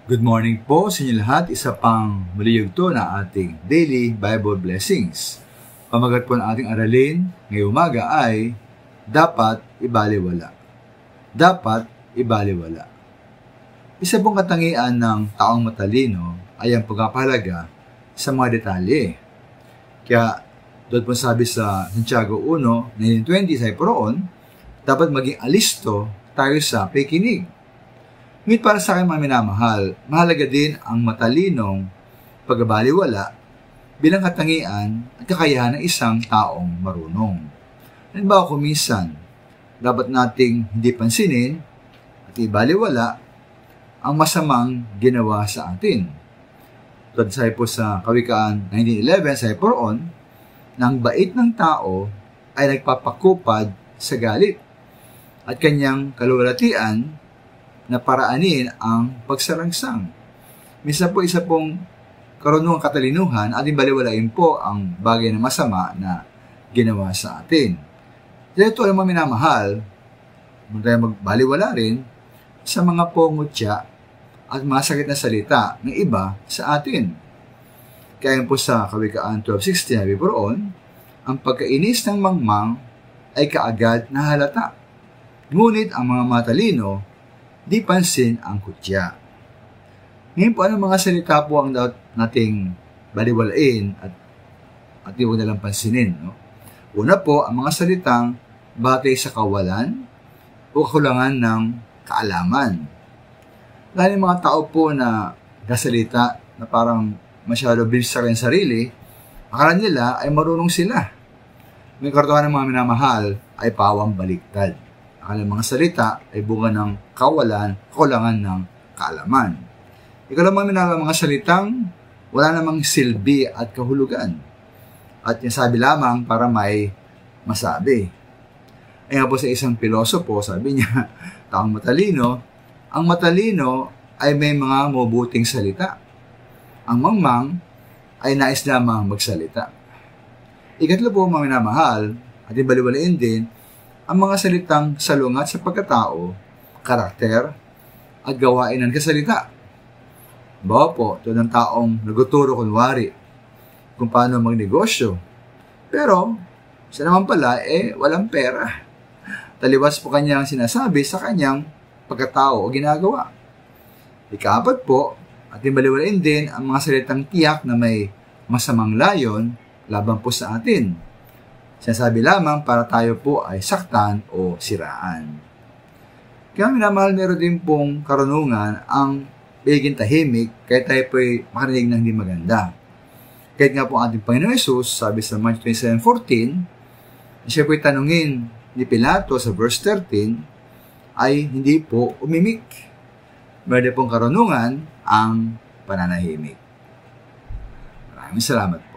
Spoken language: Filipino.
Good morning po sa inyo lahat. Isa pang muli yugto na ating Daily Bible Blessings. Pamagat po ng ating aralin ngayong umaga ay dapat ibaliwala. Dapat ibaliwala. Isa pong katangian ng taong matalino ay ang pagpapahalaga sa mga detalye. Kaya doon po sabi sa Santiago 1:19-20 sa Iporoon, dapat maging alisto tayo sa pakikinig. Ngunit para sa akin mga minamahal, mahalaga din ang matalinong pagbabaliwala bilang katangian at kakayahan ng isang taong marunong. Halimbawa kung minsan, dapat nating hindi pansinin at ibaliwala ang masamang ginawa sa atin. Tulad sa po sa Kawikaan 19:11 sa Iporoon, na ang bait ng tao ay nagpapakupad sa galit at kanyang kaluwalhatian na paraanin ang pagsarangsang. Minsan po isa pong karunungang katalinuhan at ibaliwalain po ang bagay na masama na ginawa sa atin. Kaya ito ay mga minamahal, muna tayo magbaliwala rin sa mga pongutya at mga sakit na salita ng iba sa atin. Kaya po sa Kawikaan 12:16 na Iporoon, ang pagkainis ng mangmang ay kaagad na halata. Ngunit ang mga matalino, di pansin ang kutya. Ngayon po, anong mga salita po ang nating baliwalain at di huwag nalang pansinin? No? Una po, ang mga salitang batay sa kawalan o kakulangan ng kaalaman. Lalo yung mga tao po na kasalita na parang masyado bilis sa kanyang sarili, akala nila ay marunong sila. May kartuhan ng mga minamahal ay pawang baliktad. Ang mga salita ay bunga ng kakulangan ng kaalaman. Ikaw naman minahal mga salitang wala namang silbi at kahulugan. At yung sabi lamang para may masabi. Ay nga po sa isang pilosopo, sabi niya, taong matalino, ang matalino ay may mga mabuting salita. Ang mangmang ay nais lamang magsalita. Ikatlo po mga minamahal, at ibaliwalain din, ang mga salitang salungat sa pagkatao, karakter, at gawain ng kasalita. Bawa po, ito ng taong naguturo kunwari kung paano magnegosyo. Pero, siya naman pala, walang pera. Taliwas po kanyang sinasabi sa kanyang pagkatao o ginagawa. Ika-4 po, at ibaliwalain din ang mga salitang tiyak na may masamang layon laban po sa atin. Sinasabi lamang para tayo po ay saktan o siraan. Kaya minamahal, meron din pong karunungan ang biging tahimik kahit tayo po ay makarinig ng hindi maganda. Kahit nga po ang ating Panginoon Jesus, sabi sa Matthew 27:14, siya po ay tanungin ni Pilato sa verse 13, ay hindi po umimik. Meron pong karunungan ang pananahimik. Maraming salamat po.